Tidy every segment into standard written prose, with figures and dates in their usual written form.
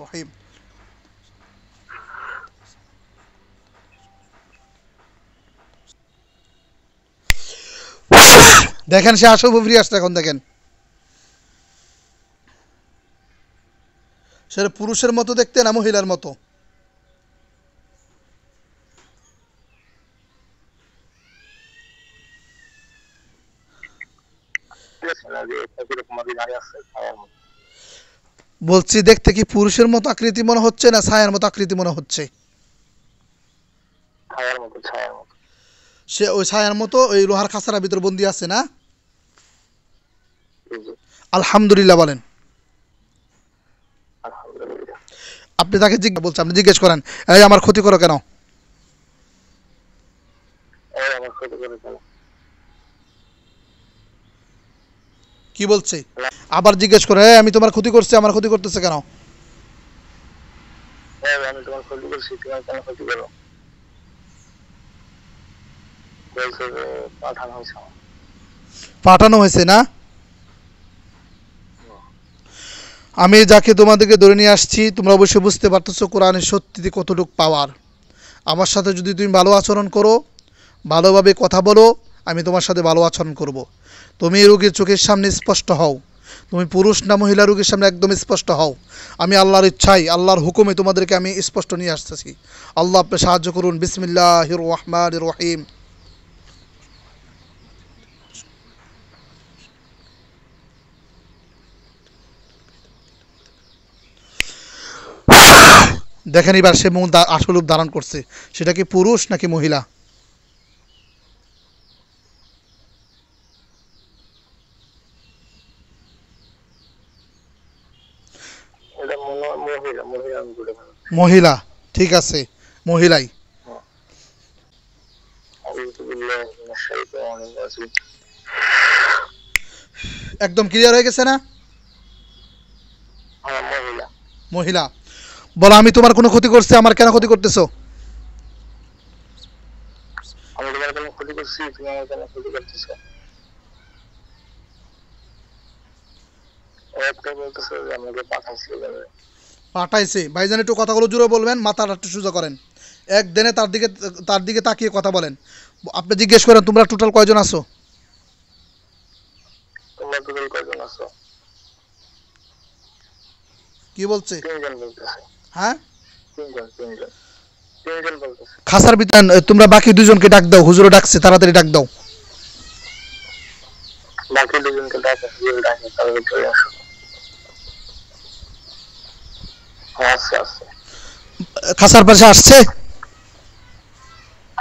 রহিম। দেখেন সে আসবে ফিরে আসছে এখন দেখেন সে পুরুষের মতো দেখতে না মহিলার মতো বলছি দেখতে কি পুরুষের মতো আকৃতি মনে হচ্ছে না ছায়ার মতো আকৃতি মনে হচ্ছে সে ওই ছায়ার মতো ওই লোহার খাঁচার ভিতর বন্দি আছে না আলহামদুলিল্লাহ বলেন আপনি তাকে বলছেন আপনি জিজ্ঞেস করেন এই আমার ক্ষতি করো কেন কি বলছে আবার জিজ্ঞেস করে আমি তোমার ক্ষতি করছি আমার ক্ষতি করতেছে কেন আমি তোমার ক্ষতি করছি তুমি কেন ক্ষতি করো বলছে যে পাঠানো হয়েছে না আমি যাকে তোমাদেরকে ধরে নিয়ে আসছি তোমরা অবশ্যই বুঝতে পারতেছো কোরআনের সত্যিতে কতটুকু পাওয়ার আমার সাথে যদি তুমি ভালো আচরণ করো ভালোভাবে কথা বলো আমি তোমার সাথে ভালো আচরণ করব তুমি রোগীর চোখের সামনে স্পষ্ট হও তুমি পুরুষ না মহিলা রোগীর সামনে একদম স্পষ্ট হও আমি আল্লাহর ইচ্ছায় আল্লাহর হুকুমে তোমাদেরকে আমি স্পষ্ট নিয়ে আসতেছি আল্লাহ আপনি সাহায্য করুন বিসমিল্লাহির রহমানির রহিম দেখেন এবার সে মূল আসল রূপ ধারণ করছে সেটা কি পুরুষ নাকি মহিলা মহিলা ঠিক আছে মহিলাই একদম ক্লিয়ার হয়ে গেছে না মহিলা বলো আমি তোমার কোনো ক্ষতি করছি আমার কেন ক্ষতি করতেছো আমি তোমার কোনো ক্ষতি করছি তুমি আমার কেন ক্ষতি করতেছো একটা বলতেছে যে আমাকে পাঠাইছে ভাইজান একটু কথাগুলো জোরে বলবেন মাথাটা একটু সোজা করেন এক দিনে তার দিকে তাকিয়ে কথা বলেন আপনি জিজ্ঞেস করেন তোমরা টোটাল কয়জন আছো তোমরা টোটাল কয়জন আছো কি বলছে তিনজন বলতেছে হ্যাঁ তিনজন বলতেছে খাসার ভিতরে তোমরা বাকি দুজনকে ডাক দাও হুজুর ডাকছে তাড়াতাড়ি ডাক দাও বাকি দুজনকে ডাকো হুজুর ডাকে তাড়াতাড়ি চলে আসো আচ্ছা আচ্ছা খাসার পাশে আসছে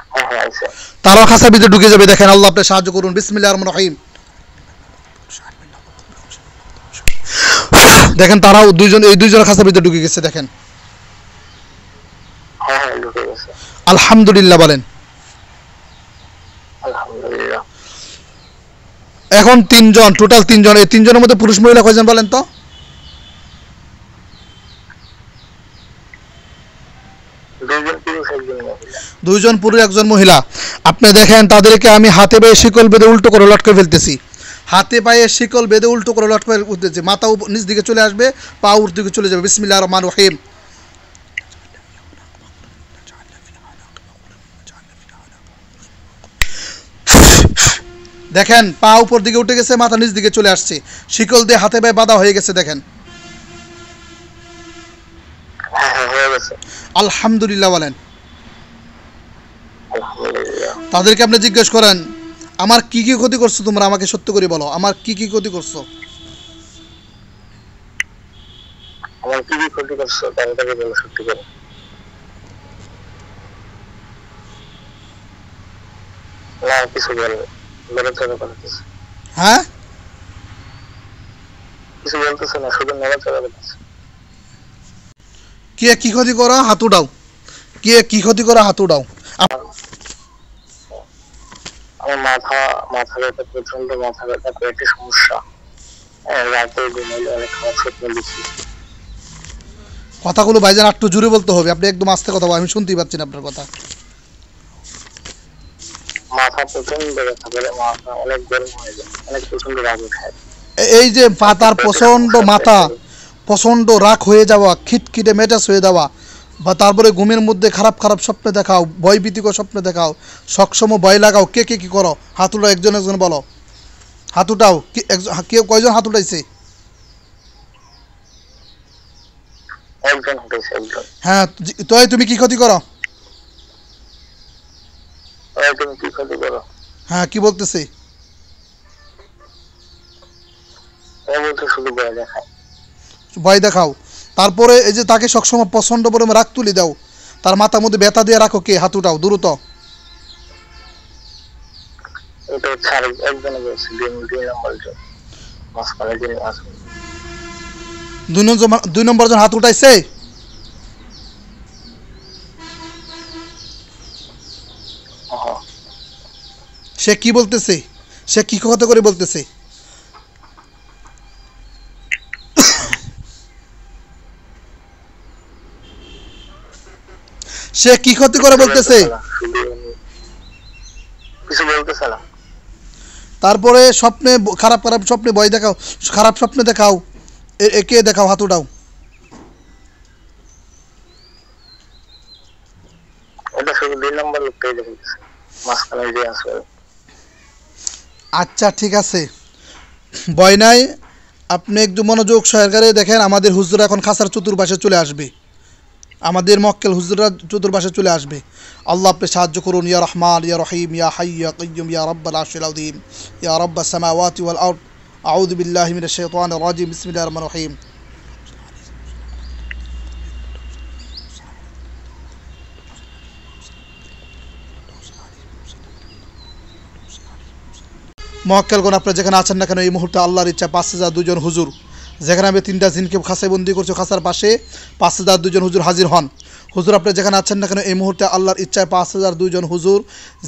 হ্যাঁ আচ্ছা তারাও খাসার ভিতরে ঢুকে যাবে দেখেন আল্লাহ আপনি সাহায্য করুন বিসমিল্লাহির রহমানির রহিম দেখেন তারাও এই দুইজন খাসার ভিতরে ঢুকে গেছে দেখেন হ্যাঁ ঢুকে গেছে আলহামদুলিল্লাহ বলেন আলহামদুলিল্লাহ এখন তিনজন টোটাল তিনজন এই তিনজনের মধ্যে পুরুষ মহিলা কয়জন বলেন তো দুইজন পুরুষ একজন মহিলা আপনি দেখেন তাদেরকে আমি হাতে পায়ে শিকল বেঁধে উল্টো করে লটকে ফেলতেছি হাতে পায়ে শিকল বেঁধে উল্টো করে লটকে উঠতেছি মাথা নিচ দিকে চলে আসবে পা উপর দিকে চলে যাবে বিসমিল্লাহির রহমানির রহিম দেখেন পা উপর দিকে উঠে গেছে মাথা নিচ দিকে চলে আসছে শিকল দিয়ে হাতে পায়ে বাঁধা হয়ে গেছে দেখেন আলহামদুলিল্লাহ বলেন তাদেরকে আপনি জিজ্ঞেস করেন আমার কি কি ক্ষতি করছো তোমরা আমাকে সত্য করে বলো আমার কি কি ক্ষতি করছো আমার কি কি ক্ষতি করছো তাদেরকে বলো সত্যি করে না কিছু বলবে বলে চলে করতেছে হ্যাঁ কিছু বলতেছে না শুধু নড়াচড়া করতেছে কে কি ক্ষতি করো হাত উঠাও কে কি ক্ষতি করো হাত উঠাও আমার মাথা ব্যথা প্রচন্ড মাথা ব্যথা পেটে সমস্যা রাতে ঘুমাইলে অনেক খারাপ স্বপ্ন দেখি কথাগুলো ভাইজান একটু জোরে বলতে হবে আপনি একদম আস্তে কথা বলেন আমি শুনতেই পাচ্ছি না আপনার কথা মাথা প্রচন্ড ব্যথা করে মাথা অনেক গরম হয়ে যায় অনেক প্রচন্ড রাগ ওঠে এই যে পাতার প্রচন্ড মাথা প্রচণ্ড রাগ হয়ে যাওয়া, খিটখিটে মেজাজ হয়ে যাওয়া, বা তারপরে ঘুমের মধ্যে খারাপ খারাপ স্বপ্ন দেখাও, ভয়ভীতিকর স্বপ্ন দেখাও, সবসময় ভয় লাগাও, কে কে কী করো? হাত উঠাও, একজন একজন বলো। হাত উঠাও, কেউ কয়জন হাত উঠাইছে? একজন হতেছে, একজন। হ্যাঁ, তো তুমি কি ক্ষতি করো? তুমি কি ক্ষতি করো? হ্যাঁ, কি বলতেছে? ও বলতে শুধু ভয় দেখায়। ভয় দেখাও। তারপরে এই যে তাকে সবসময় প্রচণ্ড পরিমাণে রাগ তুলে দাও, তার মাথার মধ্যে ব্যথা দিয়ে রাখো, কে? হাত উঠাও দ্রুত। এটা হচ্ছে একজনে বলছে, 2 নম্বর জন মাঝখানে যিনি আছেন। 2 নম্বর জন হাত উঠাইছে? সে কি বলতেছে? সে কি কথা করে বলতেছে? সে কি ক্ষতি করে বলতেছে? কিছু বলতেছে না। তারপরে স্বপ্নে খারাপ খারাপ স্বপ্নে ভয় দেখাও, খারাপ স্বপ্নে দেখাও, একে দেখাও, হাত উঠাও। এটা শুধু 2 নম্বর লোকটাই দেখতেছে, মাঝখানে যে আছে। আচ্ছা ঠিক আছে, ভয় নাই। আপনি একটু মনোযোগ সহকারে দেখেন, আমাদের হুজুরা এখন খাসার চতুর্পাশে চলে আসবে, আমাদের মক্কেল হুজুরা চতুর্পাশে চলে আসবে। আল্লাহ আপনি সাহায্য করুন, ইয়া রহমান ইয়া রহিম ইয়া হাই ইয়া কাইয়ুম ইয়া রাব্বাল আরশিল আযীম ইয়া রাব্বাস সামাওয়াতি ওয়াল আরদ আউযু বিল্লাহি মিনাশ শাইতানির রাজিম বিসমিল্লাহির রহমানির রহিম। মক্কেলগণ আপনারা যেখানে আছেন না কেন, এই মুহূর্তে আল্লাহর ইচ্ছা 5,002 জন হুজুর, যেখানে আমি 3টা জিনকে খাসায় বন্দি করছি, খাসার পাশে 5,002 জন হুজুর হাজির হন। হুজুর আপনারা যেখানে আছেন না কেন, এই মুহূর্তে আল্লাহর ইচ্ছায় 5,002 জন হুজুর,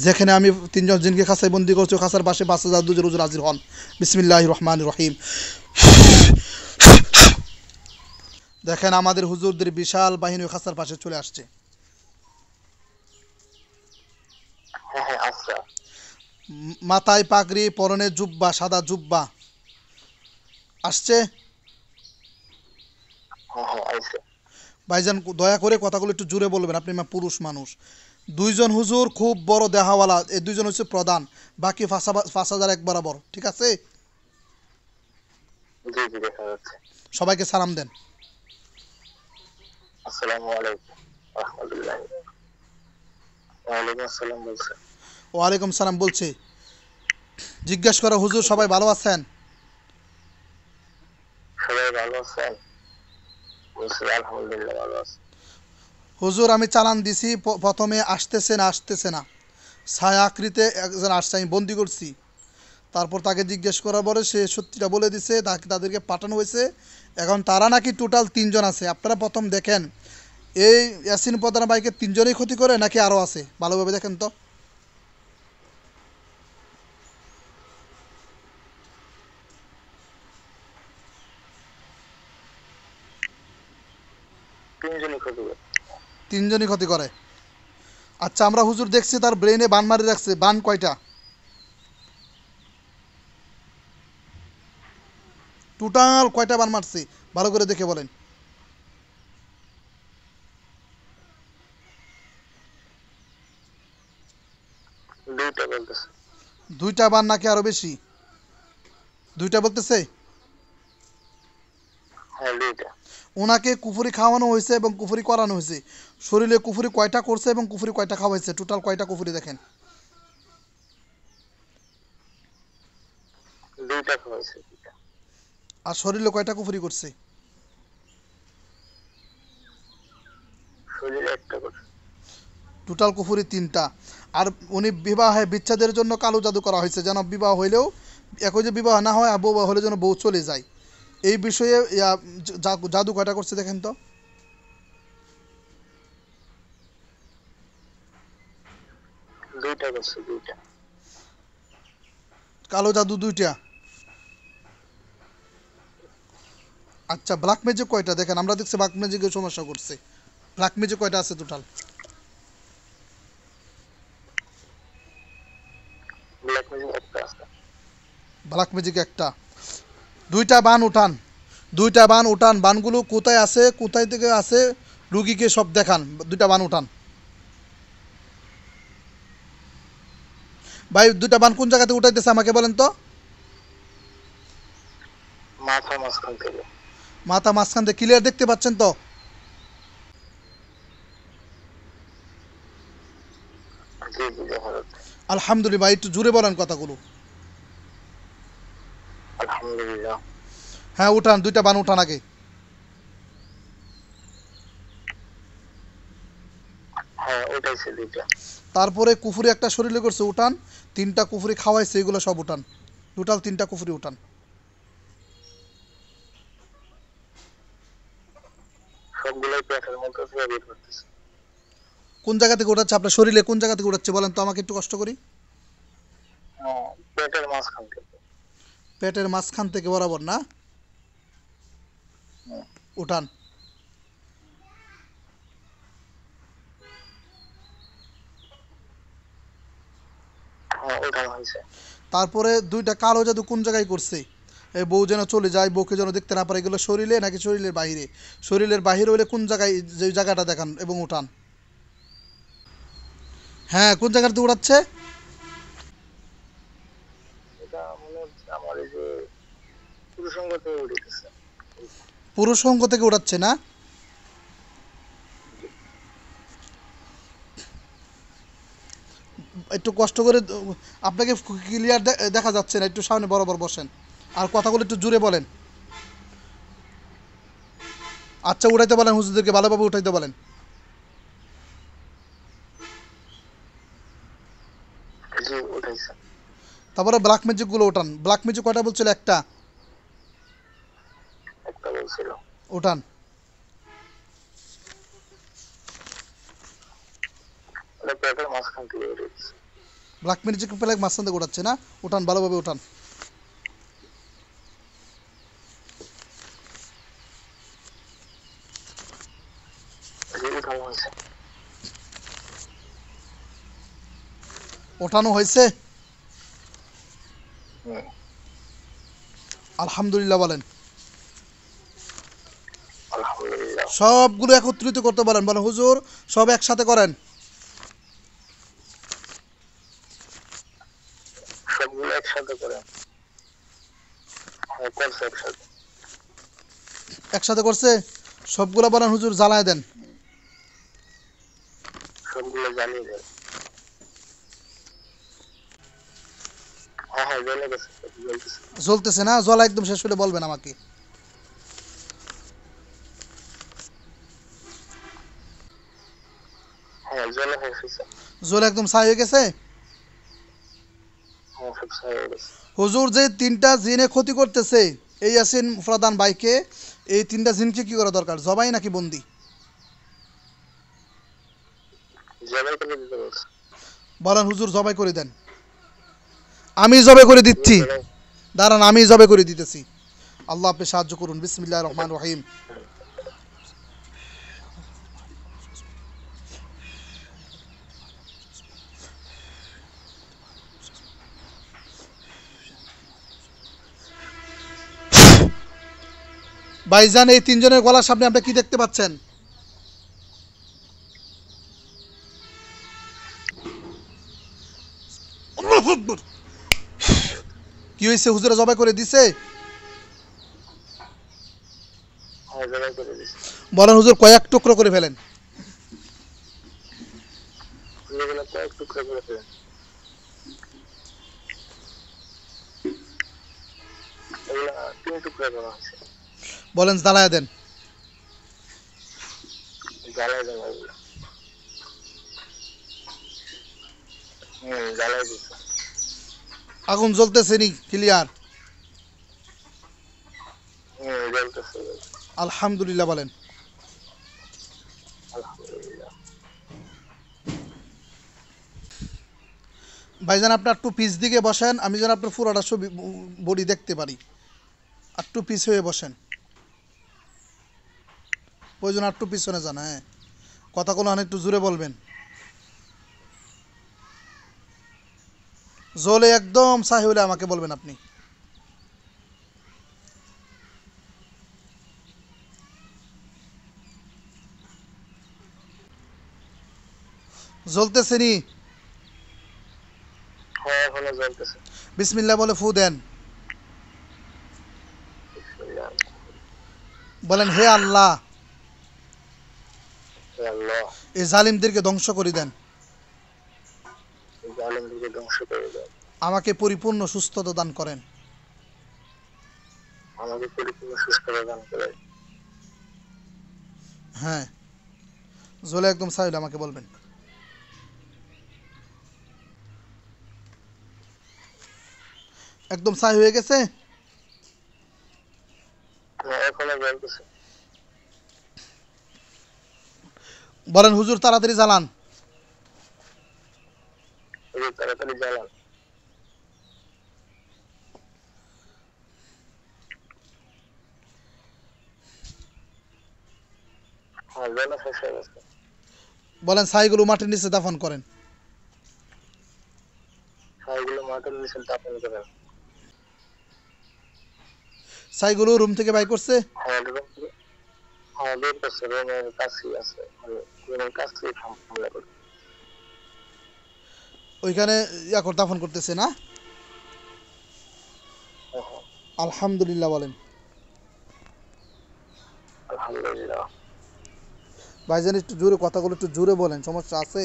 যেখানে আমি 3জন জিনকে খাসায় বন্দি করছি, খাসার পাশে 5,002 জন হুজুর হাজির হন। বিসমিল্লাহির রহমানির রহিম। দেখেন আমাদের হুজুরদের বিশাল বাহিনী খাসার পাশে চলে আসছে। হ্যাঁ হ্যাঁ, আচ্ছা। মাথায় পাগড়ি, পরনে জুব্বা, সাদা জুব্বা আসছে। হ্যাঁ হ্যাঁ, আইছে। ভাইজান দয়া করে কথাগুলো একটু জুড়ে বলবেন, আপনি পুরুষ মানুষ। 2জন হুজুর খুব বড় দেহাওয়ালা, এই 2জন হচ্ছে প্রধান, বাকি 5,000 এক বরাবর, ঠিক আছে? জি জি, দেখা যাচ্ছে। সবাইকে সালাম দেন। আসসালামু আলাইকুম রাহমাতুল্লাহ। ওয়ালাইকুম আসসালাম বলছে। ওয়ালাইকুম সালাম বলছে। জিজ্ঞাসা করা, হুজুর সবাই ভালো আছেন? সবাই ভালো আছেন? বলছে আলহামদুলিল্লাহ ভালো আছে। হুজুর আমি চালান দিছি, প্রথমে আসতেছে না, ছায়া আকৃতে একজন আসছে, আমি বন্দি করছি। তারপর তাকে জিজ্ঞেস করার পরে সে সত্যিটা বলে দিছে, তাদেরকে পাঠানো হয়েছে। এখন তারা নাকি টোটাল 3জন আছে। আপনারা প্রথম দেখেন, এই ইয়াসিন প্রধান ভাইকে 3জনই ক্ষতি করে নাকি আরও আছে? ভালোভাবে দেখেন তো। তিনজনই ক্ষতি করে। 3জনই ক্ষতি করে। আচ্ছা, আমরা হুজুর দেখছি তার ব্রেনে বান মারি রাখছে। বান কয়টা? টোটাল কয়টা বান মারছে ভালো করে দেখে বলেন। দুইটা বলতেছে। 2টা বান নাকি আরো বেশি? 2টা বলতেছে। হ্যাঁ, দুইটা। ওনাকে কুফুরি খাওয়ানো হয়েছে এবং কুফুরি করানো হয়েছে। শরীরে কুফুরি কয়টা করছে এবং কুফুরি কয়টা খাওয়াইছে? টোটাল কয়টা কুফুরি দেখেন। দুইটা হয়েছে, দুইটা। আর শরীরে কয়টা কুফুরি করছে? শরীরে একটা করে। টোটাল কুফুরি 3টা। আর উনি বিবাহে বিচ্ছেদের জন্য কালো জাদু করা হয়েছে, যেন বিবাহ হইলেও একই যে বিবাহ না হয়, বউ হলে যেন বউ চলে যায়। এই বিষয়ে জাদু কয়টা করছে দেখেন তো। দুইটা করছে, দুইটা। কালো জাদু 2টা। আচ্ছা, ব্ল্যাক ম্যাজিক কয়টা দেখেন? আমরা দেখছি ব্ল্যাক ম্যাজিকের সমস্যা করছে। ব্ল্যাক ম্যাজিক কয়টা আছে টোটাল? ব্ল্যাক ম্যাজিক একটা আছে। ব্ল্যাক ম্যাজিক একটা। 2টা বান উঠান, দুইটা বান উঠান, বানগুলো কোথায় আছে, কোথায় থেকে আছে, রুগীকে সব দেখান। দুইটা বান উঠান ভাই। দুইটা বান কোন জায়গাতে উঠাইতেছে আমাকে বলেন তো। মাথা মাঝখান থেকে। মাথা মাঝখান থেকে ক্লিয়ার দেখতে পাচ্ছেন তো? জি জি দেখা যাচ্ছে। আলহামদুলিল্লাহ, একটু জোরে বলেন কথাগুলো। আলহামদুলিল্লাহ। হ্যাঁ উঠান, দুইটা বান উঠান আগে। হ্যাঁ ওটাইছে দুইটা। তারপরে কুফুরি একটা শরীরে করছে, উঠান। তিনটা কুফুরি খাওয়াইছে, এগুলো সব উঠান। টোটাল তিনটা কুফুরি উঠান। সবগুলোই পেটের মধ্যে থেকে বের করতেছে। কোন জায়গা থেকে উঠাচ্ছে আপনার শরীরে, কোন জায়গা থেকে উঠাচ্ছে বলেন তো আমাকে, একটু কষ্ট করি। পেটের মাঝখান থেকে। পেটের মাঝখান থেকে বরাবর না? হুম, উঠান। হ্যাঁ ওঠানো হয়েছে। তারপরে দুইটা কালো জাদু কোন জায়গায় করছে? এই বউ যেন চলে যায়, বউকে যেন দেখতে না পারে, এগুলো শরীরে নাকি শরীরের বাইরে? শরীরের বাইরে হলে কোন জায়গায়, যে জায়গাটা দেখান এবং উঠান। হ্যাঁ কোন জায়গাতে উঠাচ্ছে? এটা মনে হচ্ছে আমার এই যে পুরুষাঙ্গ থেকে উঠেছে। পুরুষ অঙ্গ থেকে উঠাচ্ছে না? একটু কষ্ট করে আপনাকে ক্লিয়ার দেখা যাচ্ছে না, একটু সামনে বরাবর বসেন আর কথাগুলো একটু জুড়ে বলেন। আচ্ছা উঠাইতে বলেন, হুজুরদেরকে ভালোভাবে উঠাইতে বলেন। জি উঠেছে। তারপরে ব্ল্যাক ম্যাজিকগুলো উঠান। ব্ল্যাক ম্যাজিক কয়টা বলছিল? একটা। একটা বলছিল। উঠান। ওটা পেটের মাঝখান থেকে উঠেছে। ব্ল্যাক ম্যাজিক পেলে মাঝখান থেকে উঠাচ্ছে না? উঠান, ভালোভাবে উঠান। জি উঠানো হয়েছে। ওঠানো হয়েছে? হুম, আলহামদুলিল্লাহ বলেন। আলহামদুলিল্লাহ। সবগুলো একত্রিত করতে বলেন, বলেন হুজুর সব একসাথে করেন। সবগুলো একসাথে করে। হ্যাঁ করছে একসাথে। একসাথে করছে? সবগুলো বলেন হুজুর জ্বালায় দেন। সবগুলো জ্বালিয়ে দেন। হ্যাঁ হ্যাঁ জ্বলে গেছে, জ্বলতেছে। জ্বলতেছে না? জ্বলা একদম শেষ হলে বলবেন আমাকে। হ্যাঁ জ্বলে হয়ে গেছে। জ্বলে একদম ছাই হয়ে গেছে? হ্যাঁ সব ছাই হয়ে গেছে। হুজুর যে তিনটা জিনে ক্ষতি করতেছে, এই ইয়াসিন প্রধান ভাইকে, এই তিনটা জিনকে কি করা দরকার, জবাই নাকি বন্দি? জবাই করে দিতে বলছে। বলেন হুজুর জবাই করে দেন। আমি জবাই করে দিচ্ছি, জবাই। দাঁড়ান আমি জবাই করে দিতেছি। আল্লাহ আপনি সাহায্য করুন। বিসমিল্লাহির রহমানির রহিম। ভাইজান এই তিনজনের গলার সামনে আপনি কি দেখতে পাচ্ছেন? আল্লাহু আকবার। কি হয়েছে, হুজুরা জবাই করে দিছে? হ্যাঁ জবাই করে দিছে। বলেন হুজুর কয়েক টুকরো করে ফেলেন। যেগুলো কয়েক টুকরো করে ফেলেন। এগুলো 3 টুকরো করা হয়েছে। বলেন জ্বালায় দেন। জ্বালাই দেন এগুলো। জ্বালাই দিচ্ছে। আগুন জ্বলতেছে নি ক্লিয়ার? জ্বলতেছে। আলহামদুলিল্লাহ বলেন। আলহামদুলিল্লাহ। ভাইজান আপনি একটু পিস দিকে বসেন, আমি যেন আপনার পুরোটা ছবি বডি দেখতে পারি। একটু পিস হয়ে বসেন, প্রয়োজন একটু পিছনে যান। হ্যাঁ কথাগুলো অনেক একটু জোরে বলবেন। জ্বলে একদম ছাই হলে আমাকে বলবেন আপনি। জ্বলতেছে নি? হ্যাঁ এখনো জ্বলতেছে। বিসমিল্লাহ বলে ফু দেন। বিসমিল্লাহ। বলেন হে আল্লাহ, হে আল্লাহ, এই জালিমদেরকে ধ্বংস করে দেন, এই জালিমদেরকে ধ্বংস করে দাও, আমাকে পরিপূর্ণ সুস্থতা দান করেন। আমাকে পরিপূর্ণ সুস্থতা দান করে। হ্যাঁ, জ্বলে একদম ছাই হলে আমাকে বলবেন। একদম ছাই হয়ে গেছে? হ্যাঁ এখনো জ্বলতেছে। বলেন হুজুর তাড়াতাড়ি জ্বালান। হুজুর তাড়াতাড়ি জ্বালান। হ্যাঁ জ্বলা শেষ হয়ে গেছে। বলেন ছাইগুলো মাটির নিচে দাফন করেন। ছাইগুলো মাটির নিচে দাফন করেন। ছাইগুলো রুম থেকে বাই করছে? হ্যাঁ হ্যাঁ বের করছে, রুমের কাছেই আছে, রুমের কাছেই হামলা করে। ওইখানে দাফন করতেছে না? হ্যাঁ, আলহামদুলিল্লাহ বলেন। আলহামদুলিল্লাহ। ভাইজান একটু জোরে কথাগুলো একটু জোরে বলেন, সমস্যা আছে?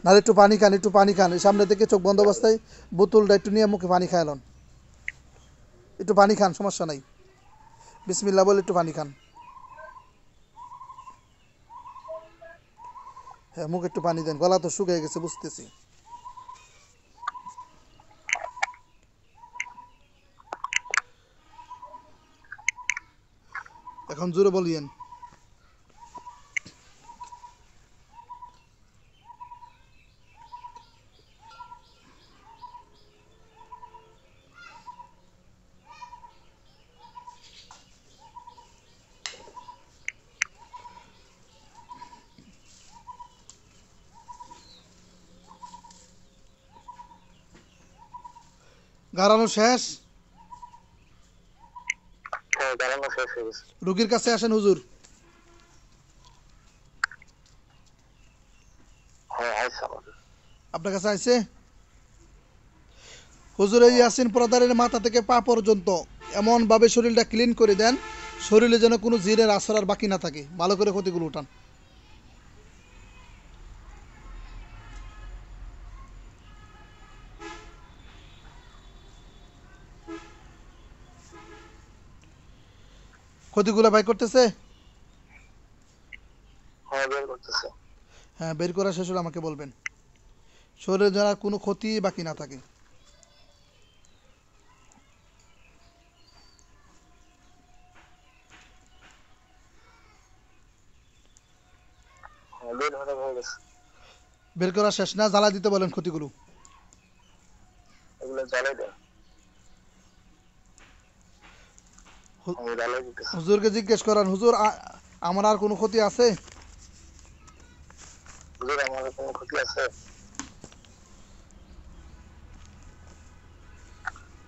নাহলে একটু পানি খান, একটু পানি খান। এই সামনে থেকে চোখ বন্ধ অবস্থায় বোতলটা একটু নিয়ে মুখে পানি খাইলন। একটু পানি খান, সমস্যা নাই। বিসমিল্লাহ বলে একটু পানি খান। হ্যাঁ মুখে একটু পানি দেন, গলা তো শুকিয়ে গেছে বুঝতেছি। এখন জোরে বলিয়েন। গাড়ানো শেষ? হ্যাঁ জ্বালানো শেষ হয়ে গেছে। রুগীর কাছে আসেন হুজুর। হ্যাঁ আইসা আমাদের। আপনার কাছে আইছে? হুজুর এই ইয়াসিন প্রদারের মাথা থেকে পা পর্যন্ত এমনভাবে শরীরটা ক্লিন করে দেন, শরীরে যেন কোনো জিনের আসর আর বাকি না থাকে। ভালো করে ক্ষতিগুলো উঠান। ক্ষতিগুলো বাই করতেছে? হ্যাঁ বের করতেছে। হ্যাঁ বের করা শেষ হলে আমাকে বলবেন, শরীরে যেন আর কোনো ক্ষতি বাকি না থাকে। হ্যাঁ বের হয়ে গেছে। বের করা শেষ না? জ্বালা দিতে বলেন ক্ষতিগুলো। এগুলো জ্বালাই দেন। আমি জ্বালাই দিতেছি। হুজুরকে জিজ্ঞেস করেন, হুজুর আমার আর কোনো ক্ষতি আছে? হুজুর আমার কোনো ক্ষতি আছে?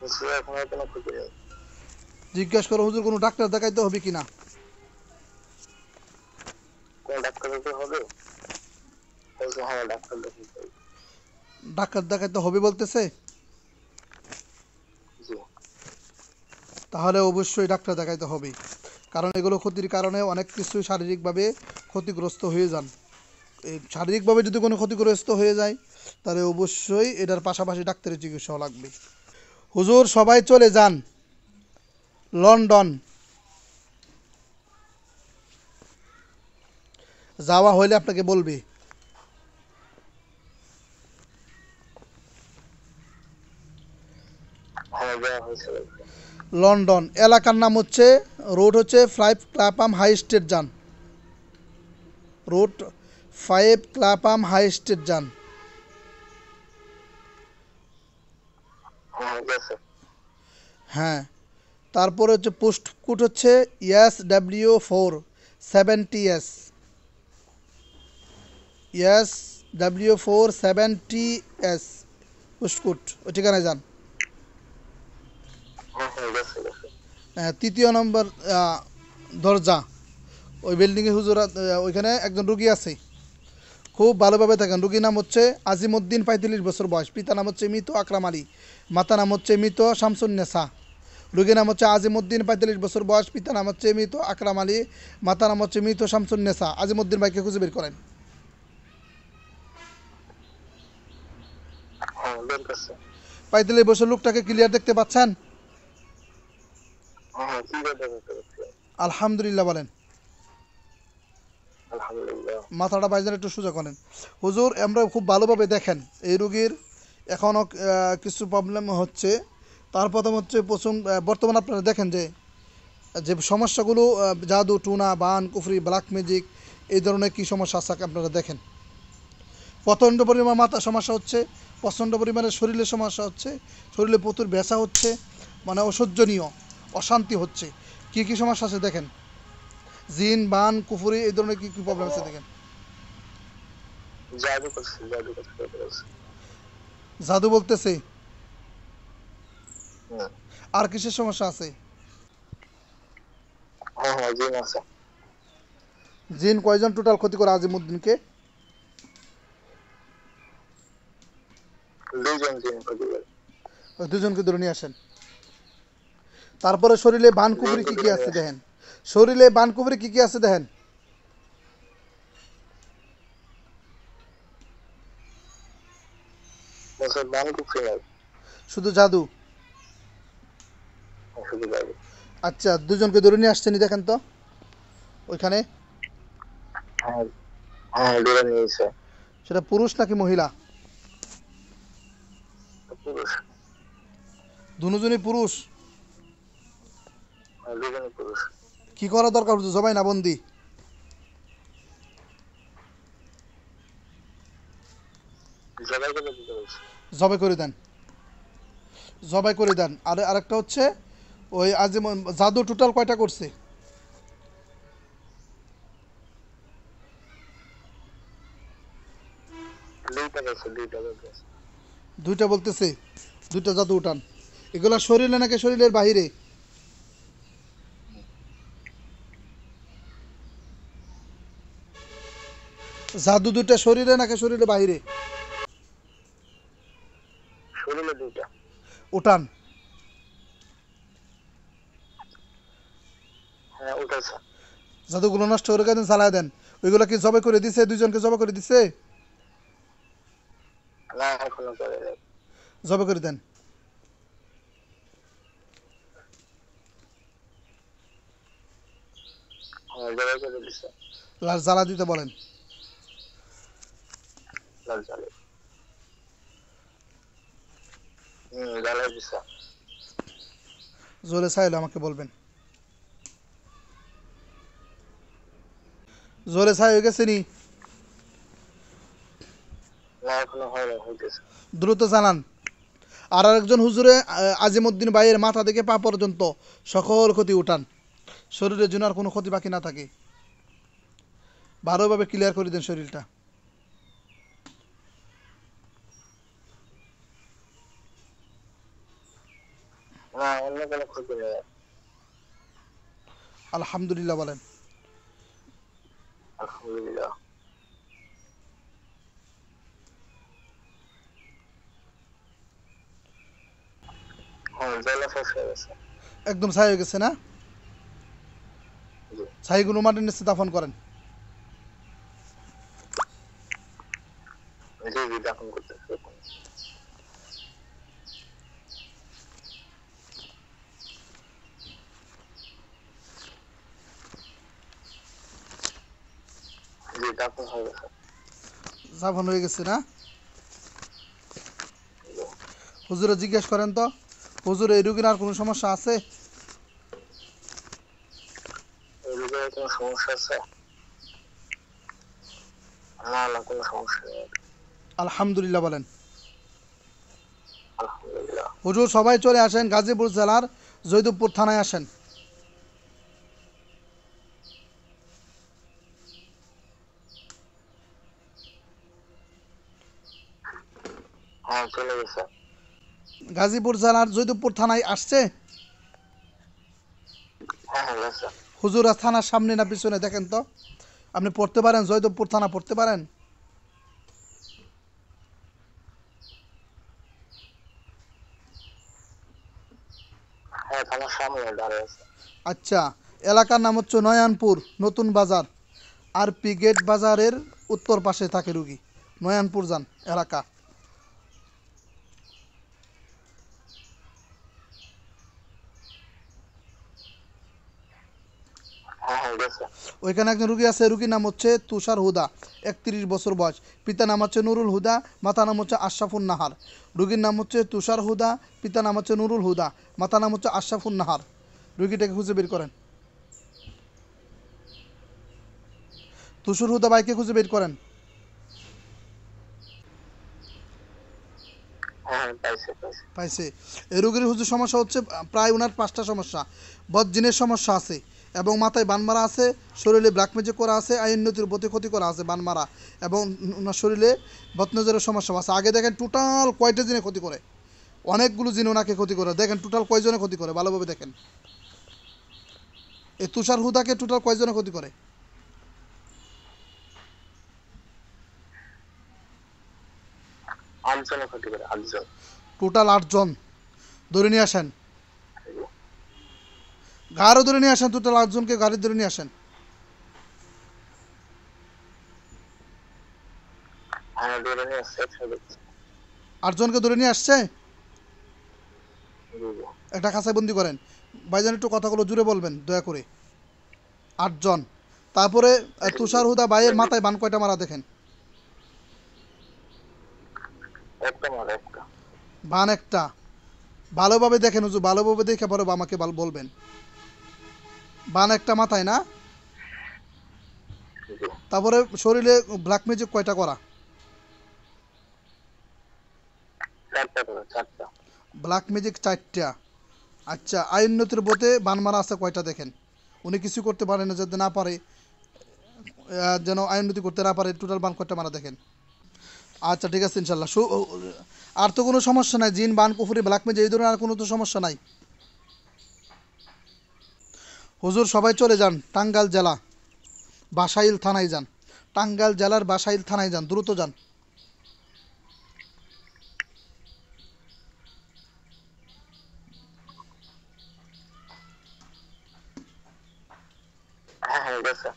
হুজুর এখন আর কোনো ক্ষতি নেই। জিজ্ঞেস করো হুজুর কোনো ডাক্তার দেখাইতে হবে কিনা। কোন ডাক্তার দিতে হবে? বলছে হ্যাঁ ডাক্তার দেখাইতে হবে। ডাক্তার দেখাইতে হবে বলতেছে? জি। তাহলে অবশ্যই ডাক্তার দেখাইতে হবে, কারণ এগুলো ক্ষতির কারণে অনেক কিছুই শারীরিকভাবে ক্ষতিগ্রস্ত হয়ে যান। এই শারীরিকভাবে যদি কোনো ক্ষতিগ্রস্ত হয়ে যায় তাহলে অবশ্যই এটার পাশাপাশি ডাক্তারের চিকিৎসাও লাগবে। হুজুর সবাই চলে যান লন্ডন। যাওয়া হইলে আপনাকে বলবে। হ্যাঁ দেওয়া হয়েছে। লন্ডন এলাকার নাম হচ্ছে, রোড হচ্ছে 5 ক্লাপাম হাই স্ট্রিট যান। রোড 5 ক্লাপাম হাই স্ট্রিট যান। হ্যাঁ গেছে। হ্যাঁ, তারপরে হচ্ছে পোস্ট কোড হচ্ছে SW470S। SW470S পোস্ট কোড, ওই ঠিকানায় যান। হ্যাঁ হ্যাঁ গেছে গেছে। তৃতীয় নম্বর দরজা, ওই বিল্ডিংয়ে হুজুর ওইখানে একজন রুগী আছে, খুব ভালোভাবে থাকেন। রুগীর নাম হচ্ছে আজিমউদ্দিন, 35 বছর বয়স। পিতা নাম হচ্ছে মৃত আকরাম আলী, মাতা নাম হচ্ছে মৃত শামসুন্নেসা। রুগীর নাম হচ্ছে আজিমউদ্দিন, 35 বছর বয়স। পিতা নাম হচ্ছে মৃত আকরাম আলী, মাতা নাম হচ্ছে মৃত শামসুন্নেসা। আজিমউদ্দিন ভাইকে খুঁজে বের করেন। হ্যাঁ বলতেছে। 35 বছর লোকটাকে ক্লিয়ার দেখতে পাচ্ছেন? হ্যাঁ কি কথা বলতে পারছি। আলহামদুলিল্লাহ বলেন। আলহামদুলিল্লাহ। মাথাটা ভাইজান একটু সোজা করেন। হুজুর, আমরা খুব ভালোভাবে দেখেন এই রোগীর এখনও কিছু প্রবলেম হচ্ছে। তার প্রথম হচ্ছে প্রথম বর্তমানে আপনারা দেখেন যে যে সমস্যাগুলো জাদু, টুনা, বান, কুফরি, ব্ল্যাক ম্যাজিক, এই ধরনের কী সমস্যা আছে আপনারা দেখেন। প্রচণ্ড পরিমাণ মাথা সমস্যা হচ্ছে, প্রচণ্ড পরিমাণে শরীরের সমস্যা হচ্ছে, শরীরে প্রচুর ব্যথা হচ্ছে, মানে অসহ্যনীয় অশান্তি হচ্ছে। কী কী সমস্যা আছে দেখেন। জিন, বান, কুফরি, এই ধরনের কী কী প্রবলেম আছে দেখেন। জাদু করছে, জাদু করতে বলছে। জাদু বলতেছে। হুম। আর কিসের সমস্যা আছে? হ্যাঁ হ্যাঁ জিন আছে। জিন কয়জন টোটাল ক্ষতি করে আজিমউদ্দিনকে? 2 জন জিন ক্ষতি করে। ওই দুজনকে ধরে নিয়ে আসেন। তারপরে শরীরে বান কুফরি কী কী আছে দেখেন। শরীরে বান কুফরি কী কী আছে দেখেন। বলছে বান কুফরি নাই, শুধু জাদু। শুধু জাদু। আচ্ছা, দুজনকে ধরে নিয়ে আসছেনি দেখেন তো ওইখানে। হ্যাঁ হ্যাঁ ধরে নিয়েছে। সেটা পুরুষ নাকি মহিলা? পুরুষ। দুজনই পুরুষ। হ্যাঁ 2 জনই পুরুষ। কি করা দরকার হুজুর, জবাই না বন্দি? জবাই করে দিতে বলছে। জবাই করে দেন, জবাই করে দেন। আর আরেকটা হচ্ছে ওই জাদু টোটাল কয়টা করছে? 2টা বলছে, 2টা বলছে। দুইটা বলতেছে। দুইটা জাদু উঠান। এগুলা শরীরে নাকি শরীরের বাহিরে? জাদু দুইটা শরীরে নাকি শরীরের বাহিরে? শরীরে 2টা। উঠান। হ্যাঁ উঠেছে। জাদুগুলো নষ্ট করে দেন, চালায় দেন। ওইগুলো কি জবাই করে দিছে? দুইজনকে জবাই করে দিছে? না এখনো করে নাই। জবাই করে দেন। হ্যাঁ জবাই করে দিছে। লাশ জ্বালা দিতে বলেন। লাল জ্বালে। জ্বালাই দিছে। জোরে চাইলে আমাকে বলবেন। জোরে ছাই হয়ে গেছে নি? না এখনো হয় না, হইতেছে। দ্রুত জানান। আর আরেকজন হুজুরে আজিমউদ্দিন ভাইয়ের মাথা থেকে পা পর্যন্ত সকল ক্ষতি উঠান, শরীরের জন্য আর কোনো ক্ষতি বাকি না থাকে। ভালোভাবে ক্লিয়ার করে দেন শরীরটা। না অন্য কোনো ক্ষতি নেই। আলহামদুলিল্লাহ বলেন। আলহামদুলিল্লাহ। হ্যাঁ জ্বালা শেষ হয়ে গেছে। একদম ছাই হয়ে গেছে না? জি ছাইগুলো মাটির নিচে দাফন করেন। জি জি দাফন করতেছে। জি দাফন হয়ে গেছে। দাফন হয়ে গেছে না? জি। হুজুরে জিজ্ঞেস করেন তো, হুজুর এই রোগীর আর কোনো সমস্যা আছে? এই রোগের কোনো সমস্যা আছে? না না কোনো সমস্যা নেই। আলহামদুলিল্লাহ বলেন। আলহামদুলিল্লাহ। হুজুর সবাই চলে আসেন, গাজীপুর জেলার জৈদবপুর থানায় আসেন। হ্যাঁ চলে গেছে। গাজীপুর জেলার জৈদবপুর থানায় আসছে? হ্যাঁ হ্যাঁ গেছে। হুজুরা থানার সামনে না পিছনে দেখেন তো। আপনি পড়তে পারেন, জৈদবপুর থানা পড়তে পারেন? আমার সামনে দাঁড়িয়ে আছে। আচ্ছা, এলাকার নাম হচ্ছে নয়নপুর নতুন বাজার, আর পি গেট বাজারের উত্তর পাশে থাকে রুগী। নয়নপুর যান এলাকা। হ্যাঁ গেছে। ওইখানে একজন রুগী আছে, রুগীর নাম হচ্ছে তুষার হুদা, 31 বছর বয়স। পিতার নাম হচ্ছে নুরুল হুদা, মাতা নাম হচ্ছে আশরাফুন নাহার। রুগীর নাম হচ্ছে তুষার হুদা, পিতার নাম হচ্ছে নুরুল হুদা, মাতা নাম হচ্ছে আশরাফুন নাহার। রুগীটাকে খুঁজে বের করেন। তুষার হুদা ভাইকে খুঁজে বের করেন। হ্যাঁ পাইছে পাইছে। পাইছে। এই রোগীর হুজুর সমস্যা হচ্ছে প্রায় ওনার 5টা সমস্যা। বদজিনের সমস্যা আছে এবং মাথায় বান মারা আছে, শরীরে ব্ল্যাক ম্যাজিক করা আছে, আইনতির প্রতি ক্ষতি করা আছে বান মারা, এবং ওনার শরীরে বদনজরের সমস্যা আছে। আগে দেখেন টোটাল কয়টা জিনে ক্ষতি করে, অনেকগুলো জিন ওনাকে ক্ষতি করে। দেখেন টোটাল কয়জনে ক্ষতি করে, ভালোভাবে দেখেন। এই তুষার হুদাকে টোটাল কয়জনে ক্ষতি করে? আটজনে ক্ষতি করে, আটজন। টোটাল 8 জন। ধরে নিয়ে আসেন, গাড়ও ধরে নিয়ে আসেন, টোটাল 8 জনকে গাড়ি ধরে নিয়ে আসেন। হ্যাঁ ধরে নিয়ে আসছে, একসাথে। 8 জনকে ধরে নিয়ে আসছে। জি জি। একটা খাঁচায় বন্দি করেন। ভাইজান একটু কথাগুলো জুড়ে বলবেন দয়া করে। 8 জন। তারপরে তুষার হুদা ভাইয়ের মাথায় বান কয়টা মারা দেখেন? একটা মারা একটা। বান একটা। ভালোভাবে দেখেন হুজুর, ভালোভাবে দেখে পরে আমাকে বলবেন। বান একটা মাথায় না? জি। তারপরে শরীরে ব্ল্যাক ম্যাজিক কয়টা করা? চারটা করে, চারটা। ব্ল্যাক ম্যাজিক 4টা। আচ্ছা, আইনতির বোতে বান মারা আছে কয়টা দেখেন? উনি কিছু করতে পারে না, যাতে না পারে, যেন আইনতি করতে না পারে। টোটাল বান কয়টা মারা দেখেন? আচ্ছা ঠিক আছে ইনশাল্লাহ। আর তো কোনো সমস্যা নাই, জিন বান কুফুরি ব্ল্যাক ম্যাজিক এই ধরনের আর কোনো তো সমস্যা নাই। হুজুর সবাই চলে যান টাঙ্গাইল জেলা বাসাইল থানায় যান। টাঙ্গাইল জেলার বাসাইল থানায় যান, দ্রুত যান। হ্যাঁ হ্যাঁ গেছে।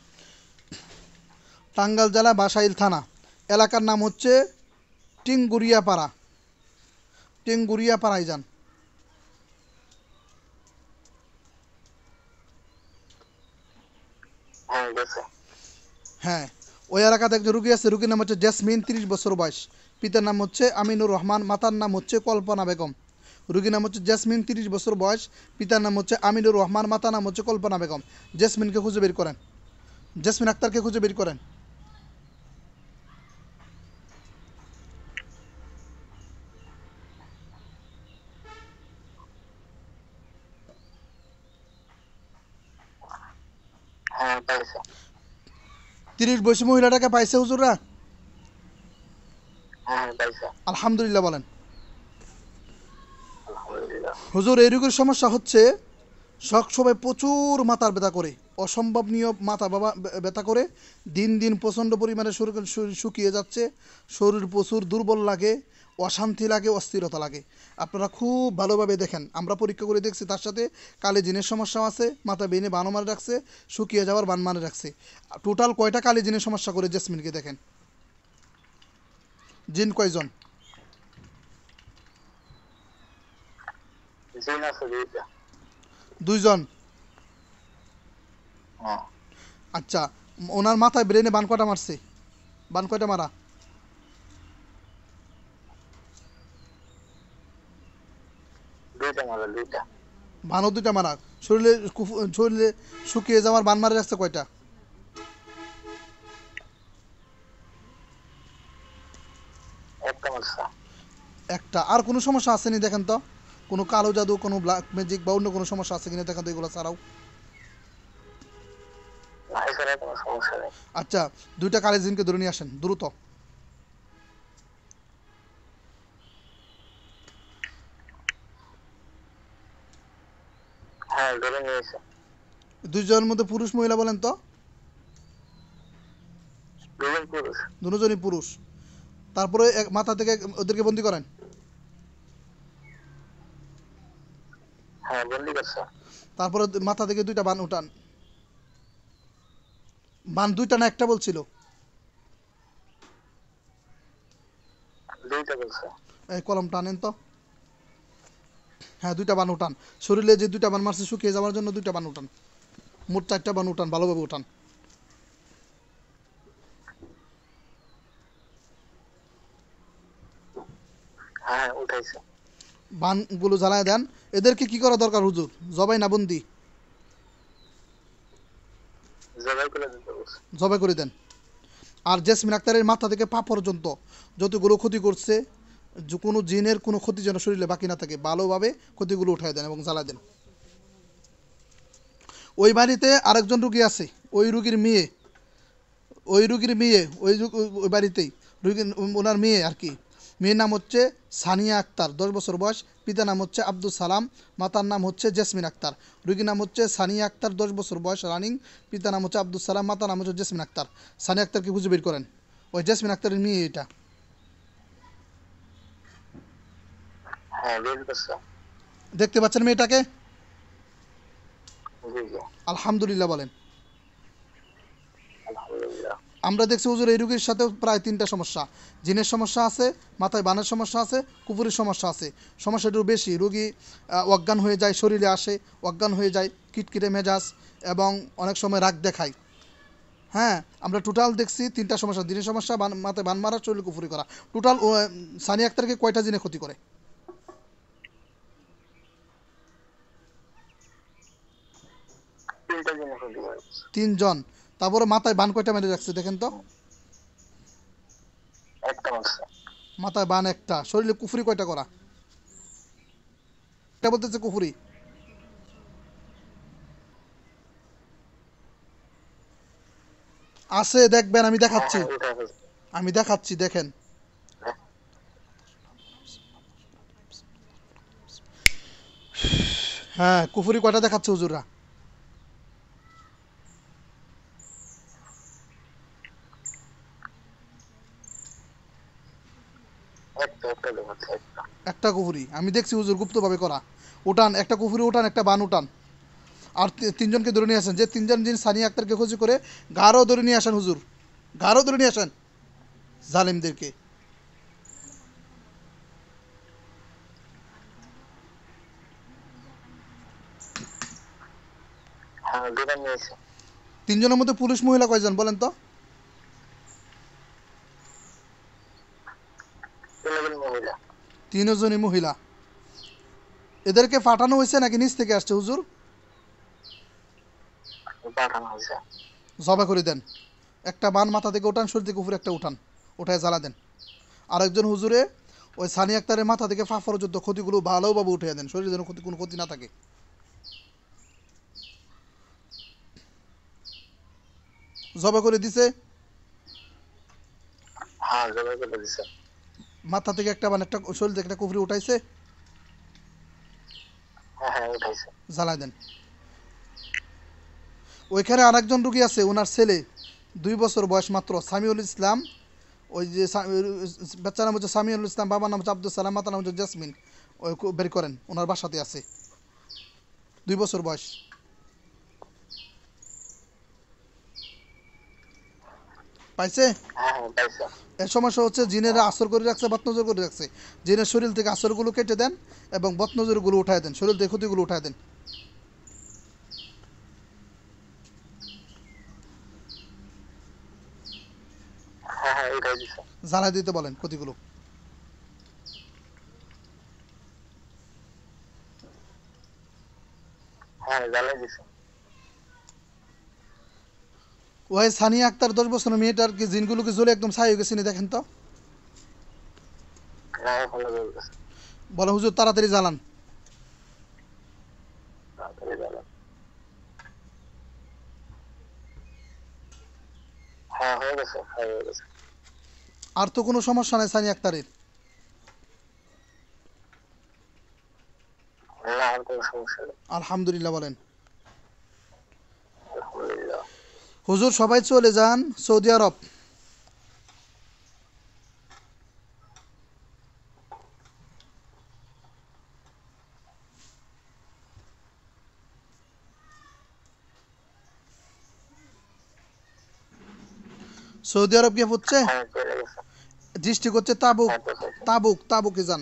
টাঙ্গাইল জেলা বাসাইল থানা, এলাকার নাম হচ্ছে টিংগুরিয়াপাড়া। টিংগুরিয়াপাড়ায় যান। হ্যাঁ গেছে। হ্যাঁ, ওই এলাকাতে একজন রুগী আছে, রুগীর নাম হচ্ছে জেসমিন, 30 বছর বয়স। পিতার নাম হচ্ছে আমিনুর রহমান, মাতার নাম হচ্ছে কল্পনা বেগম। রুগীর নাম হচ্ছে জেসমিন, 30 বছর বয়স। পিতার নাম হচ্ছে আমিনুর রহমান, মাতার নাম হচ্ছে কল্পনা বেগম। জেসমিনকে খুঁজে বের করেন। জেসমিন আক্তারকে খুঁজে বের করেন। হ্যাঁ পাইছে। 30 বয়সী মহিলাটাকে পাইছে হুজুররা? হ্যাঁ পাইছে। আলহামদুলিল্লাহ বলেন। আলহামদুলিল্লাহ। হুজুর এই রোগের সমস্যা হচ্ছে সবসময় প্রচুর মাথার ব্যথা করে, অসম্ভবনীয় মাথা ব্যথা করে। দিন দিন প্রচণ্ড পরিমাণে শরীর শুকিয়ে যাচ্ছে, শরীর প্রচুর দুর্বল লাগে, অশান্তি লাগে, অস্থিরতা লাগে। আপনারা খুব ভালোভাবে দেখেন, আমরা পরীক্ষা করে দেখছি তার সাথে কালি জিনের সমস্যাও আছে, মাথা বেনে বানও মারে রাখছে, শুকিয়ে যাওয়ার বান মানে রাখছে। টোটাল কয়টা কালি জিনের সমস্যা করে জেসমিনকে দেখেন। জিন কয়জন? জিন আছে দুইটা। 2 জন। হ্যাঁ আচ্ছা, ওনার মাথায় ব্রেনে বান কয়টা মারছে? বান কয়টা মারা? দুইটা মারা, দুইটা। বানও 2টা মারা। শরীরে শুকিয়ে যাওয়ার বান মারা রাখছে কয়টা? একটা মারছে। একটা। আর কোনো সমস্যা আসেনি দেখেন তো? কোনো কালো জাদু, কোনো ব্ল্যাক ম্যাজিক বা অন্য কোনো সমস্যা আছে কিনা দেখেন তো এগুলো ছাড়াও। না এছাড়া কোনো সমস্যা নেই। আচ্ছা, 2টা কালি জিনকে ধরে নিয়ে আসেন দ্রুত। হ্যাঁ ধরে নিয়েছে। 2 জনের মধ্যে পুরুষ মহিলা বলেন তো? দুজন পুরুষ। দুজনই পুরুষ। তারপরে মাথা থেকে ওদেরকে বন্দি করেন। হ্যাঁ বন্দি করছে। তারপরে মাথা থেকে দুইটা বান উঠান। বান দুইটা না একটা বলছিল? দুইটা বলছে। এই কলম টানেন তো। হ্যাঁ দুইটা বান উঠান। শরীরে যে দুইটা বান মারছে শুকিয়ে যাওয়ার জন্য দুইটা বান উঠান। মোট 4টা বান উঠান, ভালোভাবে উঠান। হ্যাঁ উঠাইছে। বানগুলো জ্বালায় দেন। এদেরকে কি করা দরকার হুজুর? জবাই না বন্দি? জবাই করে দিতে বলছে। জবাই করে দেন। আর জেসমিন আক্তারের মাথা থেকে পা পর্যন্ত যতগুলো ক্ষতি করছে, যে কোনো জিনের কোনো ক্ষতি যেন শরীরে বাকি না থাকে, ভালোভাবে ক্ষতিগুলো উঠায় দেন এবং জ্বালা দেন। ওই বাড়িতে আরেকজন রুগী আছে, ওই রুগীর মেয়ে, ওই বাড়িতেই রুগীর ওনার মেয়ে আর কি। মেয়ের নাম হচ্ছে সানিয়া আক্তার, 10 বছর বয়স। পিতার নাম হচ্ছে আব্দুল সালাম, মাতার নাম হচ্ছে জেসমিন আক্তার। রুগীর নাম হচ্ছে সানিয়া আক্তার, 10 বছর বয়স, রানিং। পিতার নাম হচ্ছে আব্দুল সালাম, মাতার নাম হচ্ছে জেসমিন আক্তার। সানিয়া আক্তারকে খুঁজে বের করেন। ওই জেসমিন আক্তারের মেয়ে এটা। হ্যাঁ বের করছে। দেখতে পাচ্ছেন মেয়েটাকে? জি জি। আলহামদুলিল্লাহ বলেন। আলহামদুলিল্লাহ। আমরা দেখছি হুজুর এই রোগীর সাথেও প্রায় 3টা সমস্যা। জিনের সমস্যা আছে, মাথায় বানের সমস্যা আছে, কুপুরের সমস্যা আছে। সমস্যাটা একটু বেশি। রোগী অজ্ঞান হয়ে যায়, শরীরে আসে, অজ্ঞান হয়ে যায়, কিটকিটে মেজাজ এবং অনেক সময় রাগ দেখায়। হ্যাঁ, আমরা টোটাল দেখছি 3টা সমস্যা। দিনের সমস্যা, মাথায় বান মারা, শরীরে কুফুরি করা। টোটাল সানি আক্তারকে কয়টা জিনে ক্ষতি করে? 3টা জিনিস ক্ষতি করে। 3 জন। তারপরে মাথায় বান কয়টা মেরে রাখছে দেখেন তো? একটা মারছে। মাথায় বান একটা। শরীরে কুফুরি কয়টা করা? এটা বলতেছে কুফুরি। আছে, দেখবেন, আমি হ্যাঁ দেখাচ্ছি। হ্যাঁ উঠা ফেলছে। আমি দেখাচ্ছি, দেখেন। হ্যাঁ, কুফুরি কয়টা দেখাচ্ছে হুজুররা? একটা একটা দেখাচ্ছে একটা। একটা কুফুরি আমি দেখছি হুজুর, গুপ্তভাবে করা। উঠান, একটা কুফুরি উঠান, একটা বান উঠান। আর 3জনকে ধরে নিয়ে আসেন। যে 3জন যিনি সানিয়া আক্তারকে খোঁজি করে, গাঢ় ধরে নিয়ে আসেন হুজুর। গাঢ় ধরে নিয়ে আসেন জালিমদেরকে। হ্যাঁ দুটা নিয়েছে। 3জনের মধ্যে পুরুষ মহিলা কয়জন বলেন তো? 3জন মহিলা। 3জনই মহিলা। এদেরকে পাঠানো হয়েছে নাকি নিচ থেকে আসছে হুজুর? পাঠানো হয়েছে। জবা করে দেন। একটা বান মাথা থেকে উঠান, শরীর থেকে উপরে একটা উঠান, উঠায় জ্বালা দেন। আরেকজন হুজুরে ওই সানি আক্তারের মাথা থেকে পা পর্যন্ত ক্ষতিগুলো ভালোভাবে উঠিয়ে দেন, শরীরে যেন কোনো ক্ষতি না থাকে। জবা করে দিছে। হ্যাঁ জবাই করে দিছে। মাথা থেকে একটা বান, একটা শরীর থেকে একটা কুফরি উঠাইছে। হ্যাঁ হ্যাঁ উঠাইছে। জ্বালায় দেন। ওইখানে আরেকজন রুগী আছে, ওনার ছেলে, 2 বছর বয়স মাত্র, সামিউল ইসলাম। ওই যে বাচ্চার নাম হচ্ছে সামিউল ইসলাম, বাবার নাম হচ্ছে আব্দুল সালাম, মাতার নাম হচ্ছে জাসমিন। ওই বের করেন, ওনার বাসাতে আছে, 2 বছর বয়স। পাইছে? হ্যাঁ হ্যাঁ পাইছে। এর সমস্যা হচ্ছে জিনেরা আসর করে রাখছে, বদনজর করে রাখছে। জিনের শরীর থেকে আসরগুলো কেটে দেন এবং বদনজরগুলো উঠায় দেন, শরীর থেকে ক্ষতিগুলো উঠায় দেন। হ্যাঁ হ্যাঁ উঠাই দিছে। জ্বালাই দিতে বলেন ক্ষতিগুলো। হ্যাঁ জ্বালাই দিছে। ওই সানিয়া আক্তার 10 বছরের মেয়েটার কি জিনগুলোকে জ্বলে একদম ছাই হয়ে গেছে নি দেখেন তো? হ্যাঁ ভালো বলতেছে। বলে হুজুর তাড়াতাড়ি জ্বালান। তাড়াতাড়ি জ্বালান। হ্যাঁ হয়ে গেছে, হয়ে গেছে। আর তো কোনো সমস্যা নাই সানিয়া আক্তারের? না আর কোনো সমস্যা নেই। আলহামদুলিল্লাহ বলেন। আলহামদুলিল্লাহ। হুজুর সবাই চলে যান সৌদি আরব। সৌদি আরব গিয়ে পড়ছে? হ্যাঁ চলে গেছে। ডিস্ট্রিক্ট হচ্ছে তাবুক। হ্যাঁ পৌঁছেছে। তাবুকে যান,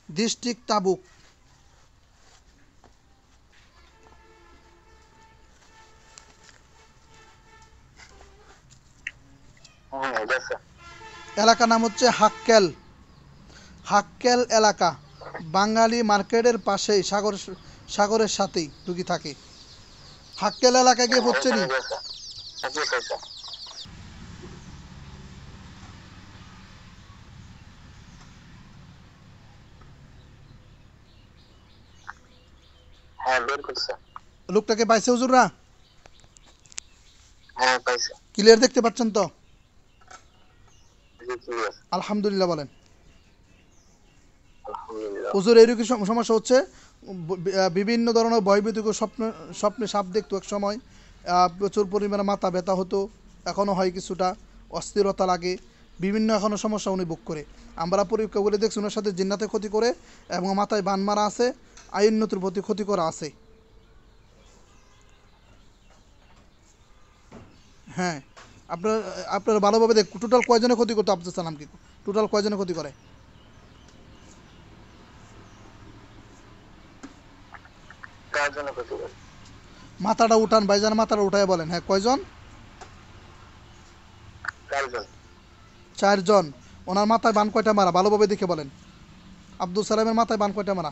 ডিস্ট্রিক্ট তাবুক। গেছে। এলাকার নাম হচ্ছে হাক্কেল। হাক্কেল এলাকা বাঙালি মার্কেটের পাশেই, সাগরের সাথেই ঢুকি থাকে। হাক্কেল এলাকায় গিয়ে পড়ছে নি? ওখানে গেছে। পৌঁছেছে। হ্যাঁ বের করছে। লোকটাকে পাইছে হুজুররা? হ্যাঁ পাইছে। ক্লিয়ার দেখতে পাচ্ছেন তো? জি ক্লিয়ার। আলহামদুলিল্লাহ বলেন। আলহামদুলিল্লাহ। হুজুর এরকম সমস্যা হচ্ছে, বিভিন্ন ধরনের ভয়ভীতিক স্বপ্নে সাপ দেখতো এক সময়, প্রচুর পরিমাণে মাথা ব্যথা হতো, এখনও হয় কিছুটা, অস্থিরতা লাগে, বিভিন্ন এখনও সমস্যা উনি ভোগ করে। আমরা পরীক্ষা করে দেখছি ওনার সাথে জিন্নাতে ক্ষতি করে এবং মাথায় বান মারা আছে, আইনতির প্রতি ক্ষতি করা আছে। হ্যাঁ, আপনার আপনার ভালোভাবে দেখ, টোটাল কয়জনের ক্ষতি করতো আব্দুল সালাম? কি টোটাল কয়জনের ক্ষতি করে? কার জন্য ক্ষতি করে? মাথাটা উঠান ভাইজান, মাথাটা উঠায় বলেন। হ্যাঁ কয়জন? 4 জন। 4 জন। ওনার মাথায় বান কয়টা মারা ভালোভাবে দেখে বলেন। আব্দুল সালামের মাথায় বান কয়টা মারা?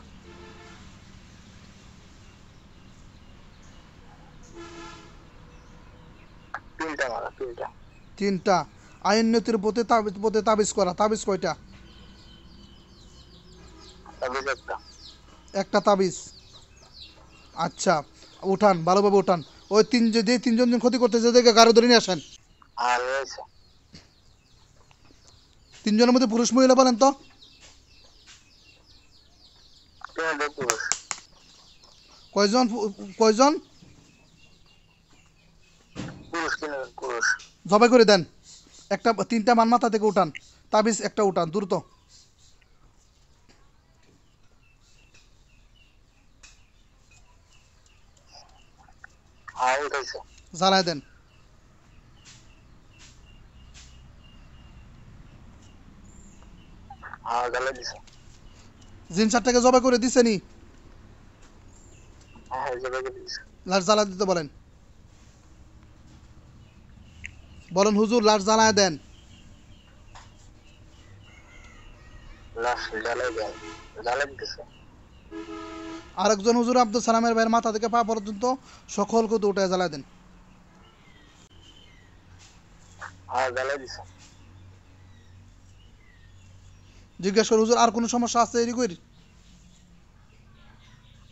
3টা মারা, 3টা। 3টা। আইনতির প্রতি তাবিজ করা, তাবিজ কয়টা? তাবিজ একটা। একটা তাবিজ। আচ্ছা, উঠান ভালোভাবে উঠান। ওই যে 3জন ক্ষতি করতেছে দেখে গাড়ি ধরে নিয়ে আসেন। আর রয়েছে 3জনের মধ্যে পুরুষ মহিলা বলেন তো? 3 পুরুষ। কয়জন কয়জন? পুরুষ 3 জন পুরুষ। জবাই করে দেন। 3টা মান মাথা থেকে উঠান, তাবিজ একটা উঠান দ্রুত। হ্যাঁ উঠাইছে। জ্বালায় দেন। হ্যাঁ জ্বালাই দিছে। জিন সারটাকে জবাই করে দিছেনি? হ্যাঁ জ্বালাই দিছে। লাশ জ্বালা দিতে বলেন। বলেন হুজুর লাশ জ্বালায় দেন। লাশ জ্বালাই দেয়। জ্বালাই দিতেছে। আরেকজন হুজুর আব্দুল সালামের ভাইয়ের মাথা থেকে পা পর্যন্ত সকল কিছু উঠে জ্বালায় দেন। হ্যাঁ জ্বালাই দিছে। জিজ্ঞেস করুন হুজুর আর কোনো সমস্যা আছে এরকম?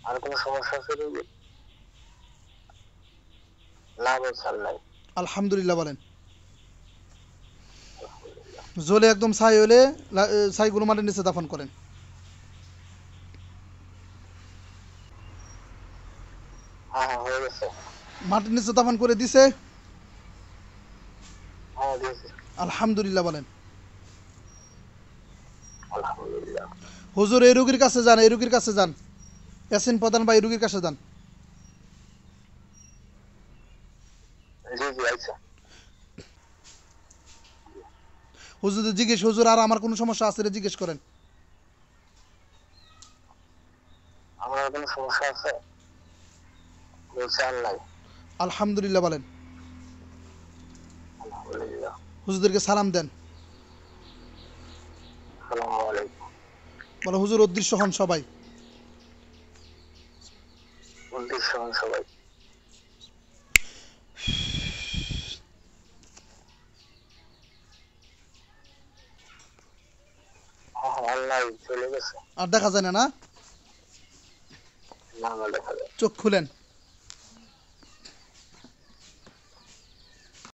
আর কোনো সমস্যা আছে রোগীর? না বলছে নাই। আলহামদুলিল্লাহ বলেন। জ্বলে একদম ছাই হলে ছাইগুলো মাটির নিচে দাফন করেন। হ্যাঁ হ্যাঁ হয়ে গেছে। মাটির নিচে দাফন করে দিছে? হ্যাঁ দিয়েছে। আলহামদুলিল্লাহ বলেন। আলহামদুলিল্লাহ। হুজুর এই রুগীর কাছে যান, এই রুগীর কাছে যান, ইয়াসিন প্রধান ভাই রুগীর কাছে যান। জি জি আচ্ছা। হুজুর জিজ্ঞেস, হুজুর আর আমার কোনো সমস্যা আছে রে জিজ্ঞেস করেন। আমার আর কোনো সমস্যা আছে? বলছে আর নাই। আলহামদুলিল্লাহ বলেন। আলহামদুলিল্লাহ। হুজুরদেরকে সালাম দেন। আসসালামু আলাইকুম। বলে হুজুর অদৃশ্য হন সবাই। উদ্দেশ্য হন সবাই। হ্যাঁ হ্যাঁ আল্লাহ চলে গেছে। আর দেখা যায় না? না, না না দেখা যায়। চোখ খুলেন।